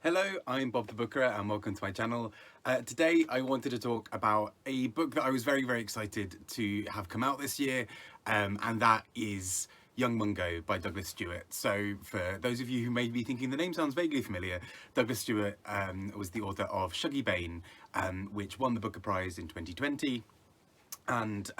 Hello, I'm Bob the Booker and welcome to my channel. Today I wanted to talk about a book that I was very excited to have come out this year, and that is Young Mungo by Douglas Stuart. So for those of you who may be thinking the name sounds vaguely familiar, Douglas Stuart was the author of Shuggie Bain, which won the Booker Prize in 2020 and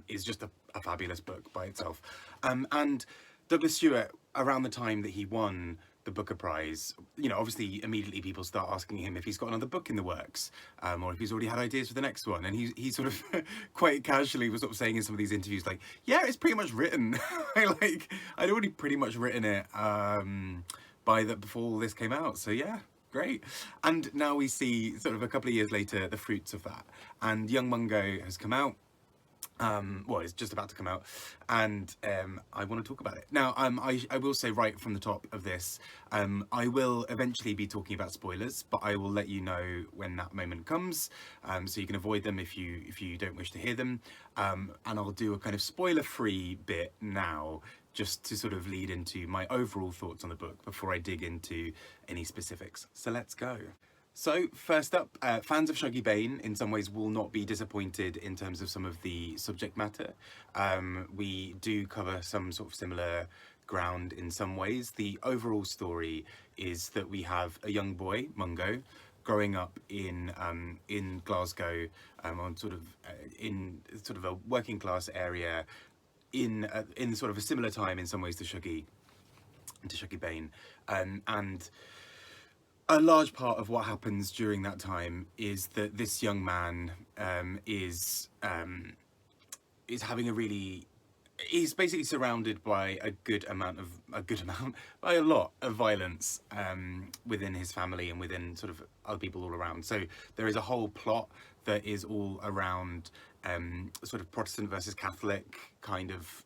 is just a fabulous book by itself. And Douglas Stuart, around the time that he won the Booker Prize, obviously immediately people start asking him if he's got another book in the works, or if he's already had ideas for the next one. And he sort of quite casually was sort of saying in some of these interviews, like, yeah, it's pretty much written. I'd already pretty much written it before all this came out. So yeah. Great. And now we see sort of a couple of years later the fruits of that. And Young Mungo has come out. Well, it's just about to come out, and I want to talk about it. Now, I will say right from the top of this, I will eventually be talking about spoilers, but I will let you know when that moment comes, so you can avoid them if you don't wish to hear them. And I'll do a kind of spoiler-free bit now, just to sort of lead into my overall thoughts on the book before I dig into any specifics. So let's go. So first up, fans of Shuggie Bain in some ways will not be disappointed in terms of some of the subject matter. We do cover some sort of similar ground in some ways. The overall story is that we have a young boy, Mungo, growing up in Glasgow, in sort of a working class area, in sort of a similar time in some ways to Shuggie Bain, and a large part of what happens during that time is that this young man is having he's basically surrounded by by a lot of violence within his family and within sort of other people all around. So there is a whole plot that is all around sort of Protestant versus Catholic kind of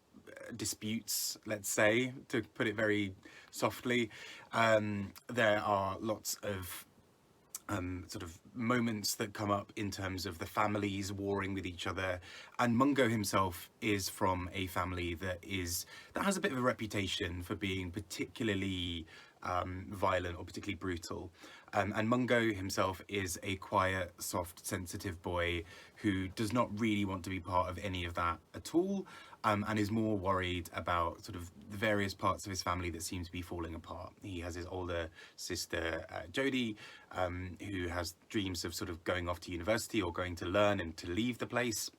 disputes, let's say, to put it very softly. There are lots of sort of moments that come up in terms of the families warring with each other, and Mungo himself is from a family that has a bit of a reputation for being particularly violent or particularly brutal. And Mungo himself is a quiet, soft, sensitive boy who does not really want to be part of any of that at all, and is more worried about sort of the various parts of his family that seem to be falling apart. He has his older sister, Jodie, who has dreams of sort of going off to university or going to learn and to leave the place.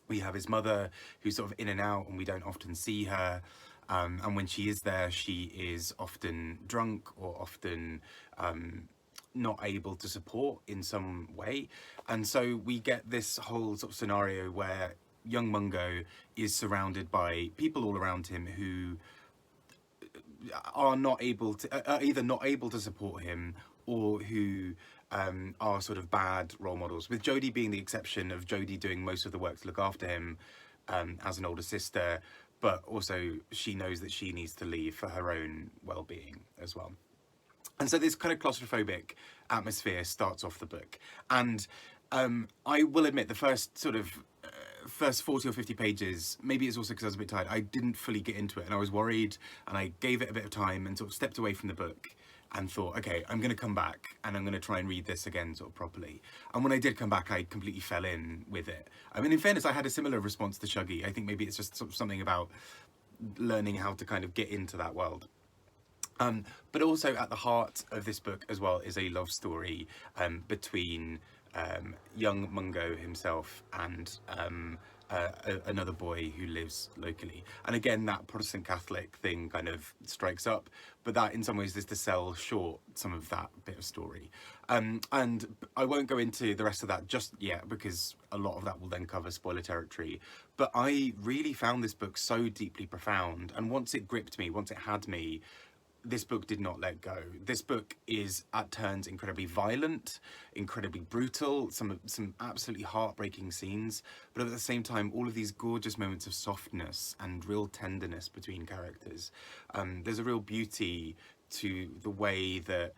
We have his mother, who's sort of in and out, and we don't often see her. And when she is there, she is often drunk or often not able to support in some way. And so we get this whole sort of scenario where young Mungo is surrounded by people all around him who are either not able to support him, or who are sort of bad role models, with Jodie being the exception, of Jodie doing most of the work to look after him as an older sister, but also she knows that she needs to leave for her own well-being as well. And so this kind of claustrophobic atmosphere starts off the book. And I will admit, the first 40 or 50 pages, maybe it's also because I was a bit tired, I didn't fully get into it, and I was worried, and I gave it a bit of time and sort of stepped away from the book and thought, okay, I'm going to come back and I'm going to try and read this again sort of properly. And when I did come back, I completely fell in with it. I mean, in fairness, I had a similar response to Shuggie. I think maybe it's just sort of something about learning how to kind of get into that world. But also at the heart of this book as well is a love story between young Mungo himself and another boy who lives locally. And again, that Protestant Catholic thing kind of strikes up, but that in some ways is to sell short some of that bit of story. And I won't go into the rest of that just yet, because a lot of that will then cover spoiler territory. But I really found this book so deeply profound, and once it gripped me, once it had me, this book did not let go. This book is at turns incredibly violent, incredibly brutal, some absolutely heartbreaking scenes, but at the same time, all of these gorgeous moments of softness and real tenderness between characters. There's a real beauty to the way that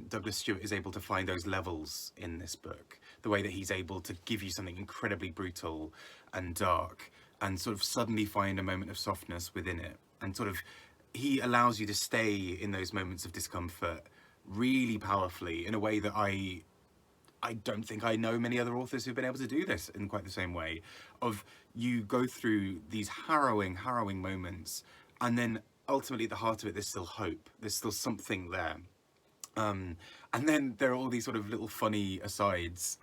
Douglas Stuart is able to find those levels in this book, the way that he's able to give you something incredibly brutal and dark and sort of suddenly find a moment of softness within it, and sort of he allows you to stay in those moments of discomfort really powerfully in a way that I don't think I know many other authors who've been able to do this in quite the same way. Of you go through these harrowing, harrowing moments, and then ultimately at the heart of it, there's still hope. There's still something there. And then there are all these sort of little funny asides.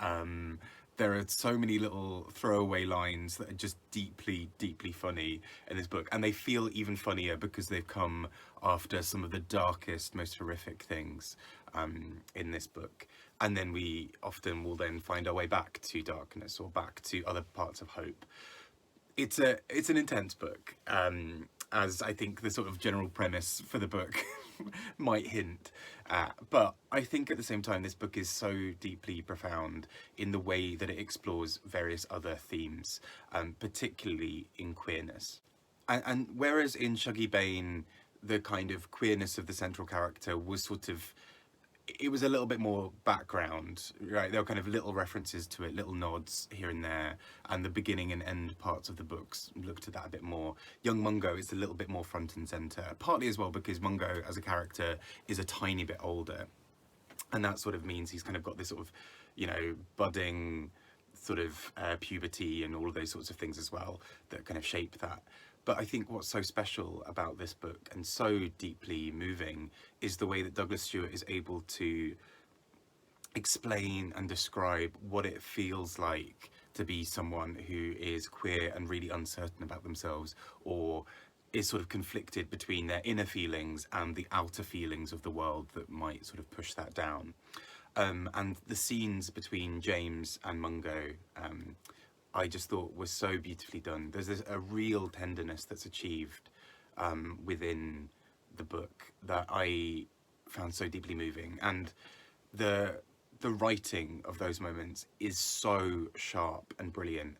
There are so many little throwaway lines that are just deeply, deeply funny in this book. And they feel even funnier because they've come after some of the darkest, most horrific things in this book. And then we often will then find our way back to darkness or back to other parts of hope. It's an intense book, as I think the sort of general premise for the book might hint at. But I think at the same time, this book is so deeply profound in the way that it explores various other themes, particularly in queerness. And whereas in Shuggie Bain, the kind of queerness of the central character was sort of, it was a little bit more background, right? There were kind of little references to it, little nods here and there, and the beginning and end parts of the books looked at that a bit more. Young Mungo is a little bit more front and centre, partly as well because Mungo as a character is a tiny bit older, and that sort of means he's kind of got this sort of, you know, budding sort of puberty and all of those sorts of things as well that kind of shape that. But I think what's so special about this book and so deeply moving is the way that Douglas Stuart is able to explain and describe what it feels like to be someone who is queer and really uncertain about themselves, or is sort of conflicted between their inner feelings and the outer feelings of the world that might sort of push that down. And the scenes between James and Mungo, I just thought was so beautifully done. There's a real tenderness that's achieved within the book that I found so deeply moving, and the writing of those moments is so sharp and brilliant.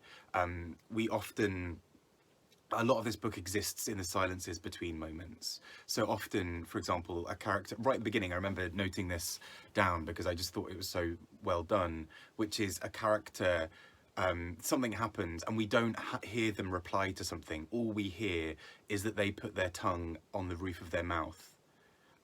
A lot of this book exists in the silences between moments. So often, for example, a character, right at the beginning, I remember noting this down because I just thought it was so well done, which is a character, something happens and we don't hear them reply to something. All we hear is that they put their tongue on the roof of their mouth.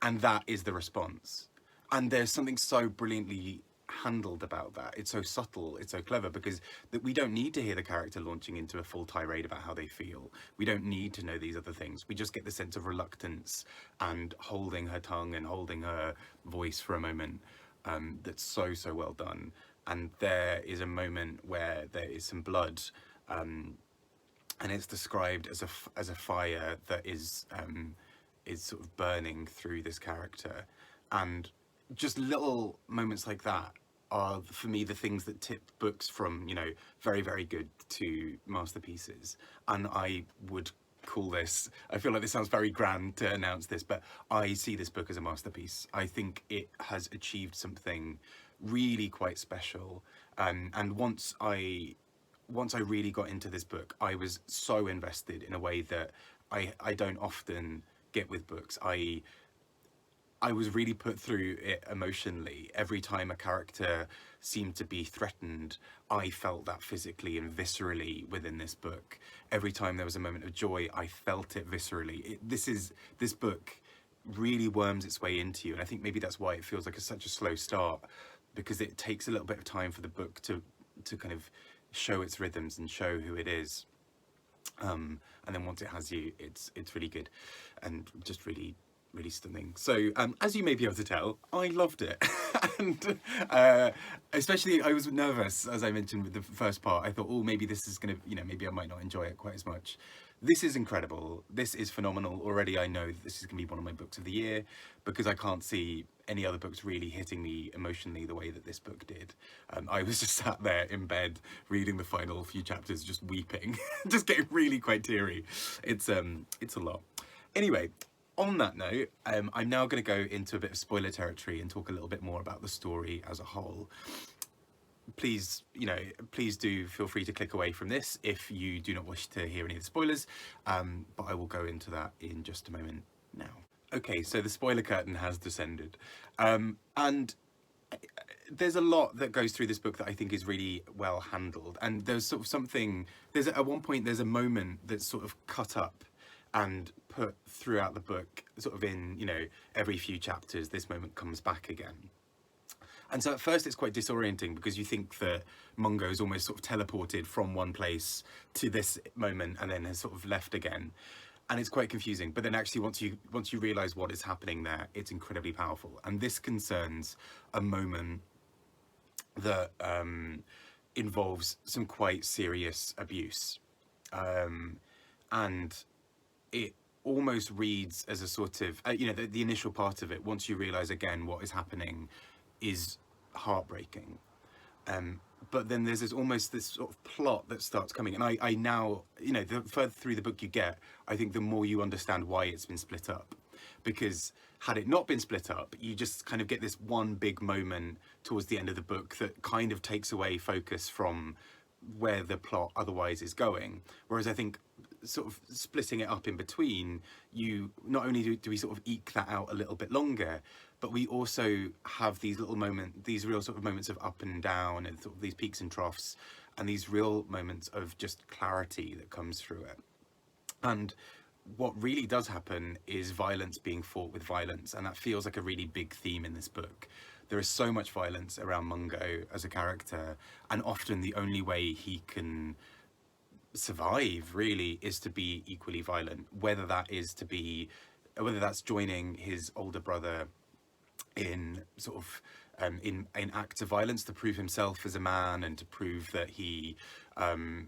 And that is the response. And there's something so brilliantly handled about that. It's so subtle, it's so clever, because we don't need to hear the character launching into a full tirade about how they feel. We don't need to know these other things. We just get the sense of reluctance and holding her tongue and holding her voice for a moment. That's so well done. And there is a moment where there is some blood, and it's described as a fire that is sort of burning through this character. And just little moments like that are, for me, the things that tip books from, you know, very, very good to masterpieces. And I would call this, I feel like this sounds very grand to announce this, but I see this book as a masterpiece. I think it has achieved something really quite special. And once I really got into this book, I was so invested in a way that I don't often get with books. I was really put through it emotionally. Every time a character seemed to be threatened, I felt that physically and viscerally within this book. Every time there was a moment of joy, I felt it viscerally. This book really worms its way into you, and I think maybe that's why it feels like such a slow start, because it takes a little bit of time for the book to kind of show its rhythms and show who it is. And then once it has you, it's really good and just really stunning. So as you may be able to tell, I loved it. And especially I was nervous, as I mentioned with the first part. I thought, oh, maybe this is gonna, you know, maybe I might not enjoy it quite as much. This is incredible. This is phenomenal. Already I know that this is gonna be one of my books of the year, because I can't see any other books really hitting me emotionally the way that this book did. I was just sat there in bed reading the final few chapters, just weeping, just getting really quite teary. It's a lot. Anyway, on that note, I'm now going to go into a bit of spoiler territory and talk a little bit more about the story as a whole. Please, you know, please do feel free to click away from this if you do not wish to hear any of the spoilers, but I will go into that in just a moment now. Okay, so the spoiler curtain has descended, and there's a lot that goes through this book that I think is really well handled, and there's sort of something, at one point there's a moment that's sort of cut up, and put throughout the book, sort of in, you know, every few chapters, this moment comes back again. And so at first it's quite disorienting because you think that Mungo is almost sort of teleported from one place to this moment and then has sort of left again. And it's quite confusing. But then actually once you realise what is happening there, it's incredibly powerful. And this concerns a moment that involves some quite serious abuse. And it almost reads as a sort of, you know, the initial part of it, once you realise again what is happening, is heartbreaking. But then there's almost this sort of plot that starts coming. And I now, you know, the further through the book you get, I think the more you understand why it's been split up. Because had it not been split up, you just kind of get this one big moment towards the end of the book that kind of takes away focus from where the plot otherwise is going. Whereas I think sort of splitting it up in between, you not only do we sort of eke that out a little bit longer, but we also have these little moments, these real sort of moments of up and down and sort of these peaks and troughs, and these real moments of just clarity that comes through it. And what really does happen is violence being fought with violence, and that feels like a really big theme in this book. There is so much violence around Mungo as a character, and often the only way he can survive really is to be equally violent, whether that's joining his older brother in sort of in acts of violence to prove himself as a man and to prove that he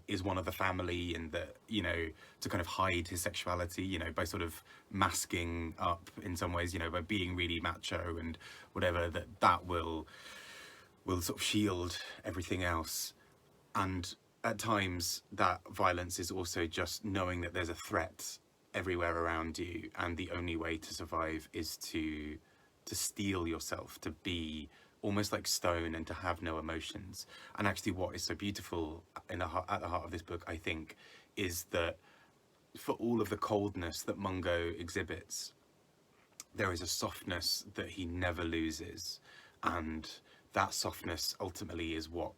is one of the family, and that, you know, to kind of hide his sexuality, you know, by sort of masking up in some ways, you know, by being really macho and whatever, that will sort of shield everything else. And at times that violence is also just knowing that there's a threat everywhere around you, and the only way to survive is to steel yourself, to be almost like stone and to have no emotions. And actually what is so beautiful at the heart of this book, I think, is that for all of the coldness that Mungo exhibits, there is a softness that he never loses, and that softness ultimately is what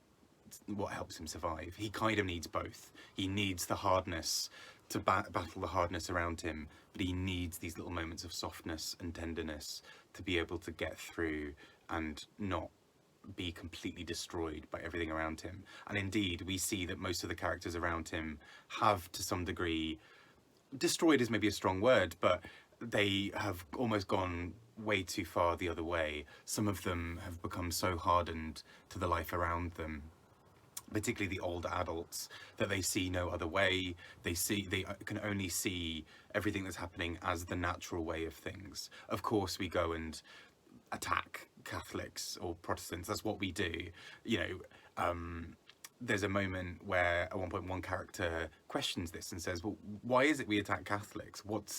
helps him survive. He kind of needs both. He needs the hardness to battle the hardness around him, but he needs these little moments of softness and tenderness to be able to get through and not be completely destroyed by everything around him. And indeed, we see that most of the characters around him have, to some degree, destroyed is maybe a strong word, but they have almost gone way too far the other way. Some of them have become so hardened to the life around them, particularly the older adults, that they see no other way. They can only see everything that's happening as the natural way of things. Of course, we go and attack Catholics or Protestants. That's what we do. You know, there's a moment where at one point one character questions this and says, well, why is it we attack Catholics? What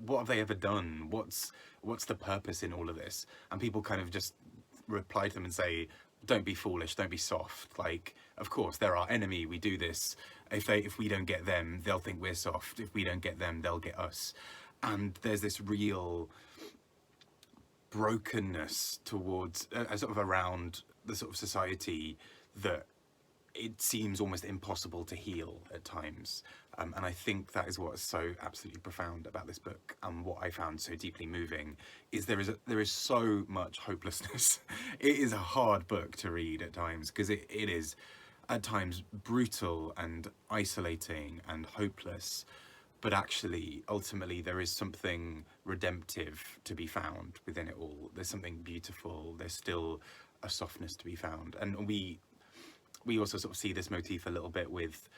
have they ever done? What's the purpose in all of this? And people kind of just reply to them and say, don't be foolish, don't be soft. Like, of course, they're our enemy, we do this. If we don't get them, they'll think we're soft. If we don't get them, they'll get us. And there's this real brokenness towards, sort of around the sort of society that it seems almost impossible to heal at times. And I think that is what is so absolutely profound about this book, and what I found so deeply moving is there is so much hopelessness. It is a hard book to read at times, because it is at times brutal and isolating and hopeless, but actually ultimately there is something redemptive to be found within it all. There's something beautiful, there's still a softness to be found. And we also sort of see this motif a little bit with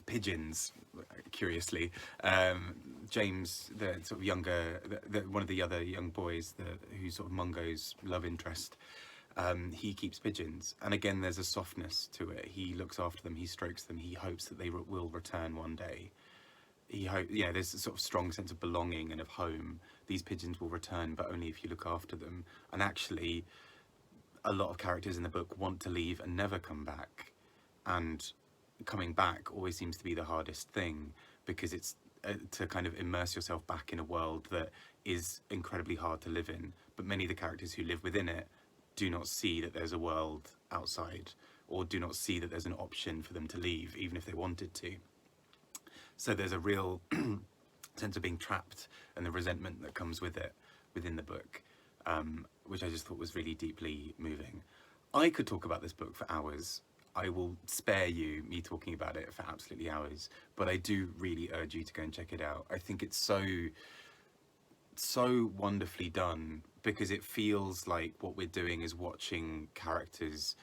pigeons, curiously. James, the sort of younger, one of the other young boys, who's sort of Mungo's love interest, he keeps pigeons, and again there's a softness to it. He looks after them, he strokes them, he hopes that they will return one day. There's a sort of strong sense of belonging and of home. These pigeons will return, but only if you look after them. And actually, a lot of characters in the book want to leave and never come back, and coming back always seems to be the hardest thing, because it's to kind of immerse yourself back in a world that is incredibly hard to live in. But many of the characters who live within it do not see that there's a world outside, or do not see that there's an option for them to leave, even if they wanted to. So there's a real sense of being trapped and the resentment that comes with it within the book, which I just thought was really deeply moving. I could talk about this book for hours. I will spare you me talking about it for absolutely hours, but I do really urge you to go and check it out. I think it's so wonderfully done, because it feels like what we're doing is watching characters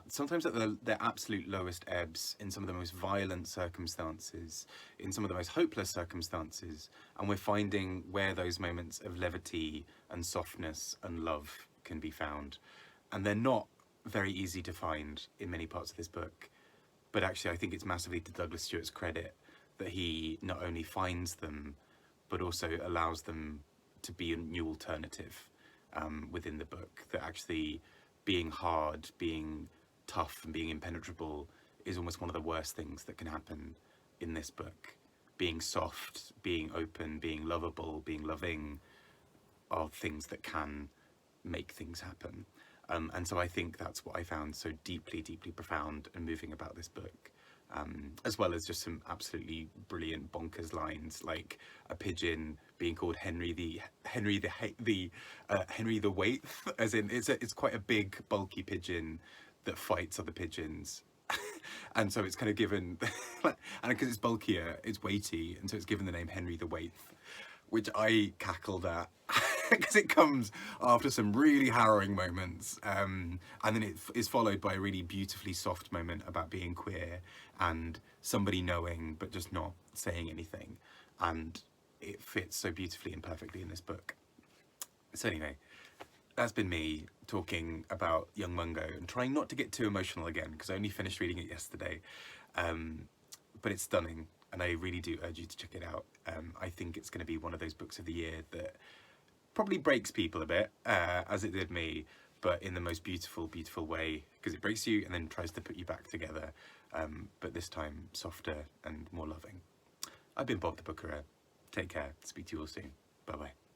sometimes at their absolute lowest ebbs, in some of the most violent circumstances, in some of the most hopeless circumstances, and we're finding where those moments of levity and softness and love can be found. And they're not very easy to find in many parts of this book, but actually I think it's massively to Douglas Stuart's credit that he not only finds them, but also allows them to be a new alternative within the book. That actually being hard, being tough and being impenetrable is almost one of the worst things that can happen in this book. Being soft, being open, being lovable, being loving are things that can make things happen. And so I think that's what I found so deeply, deeply profound and moving about this book. As well as just some absolutely brilliant bonkers lines, like a pigeon being called Henry the Waithe, as in it's quite a big bulky pigeon that fights other pigeons, and so it's kind of given, and because it's bulkier, it's weighty, and so it's given the name Henry the Waithe, which I cackled at. Because it comes after some really harrowing moments, and then it is followed by a really beautifully soft moment about being queer and somebody knowing but just not saying anything, and it fits so beautifully and perfectly in this book. So anyway, that's been me talking about Young Mungo and trying not to get too emotional again, because I only finished reading it yesterday, but it's stunning and I really do urge you to check it out. I think it's going to be one of those books of the year that probably breaks people a bit, as it did me, but in the most beautiful, beautiful way, because it breaks you and then tries to put you back together, but this time softer and more loving. I've been Bob the Bookerer. Take care. Speak to you all soon. Bye bye.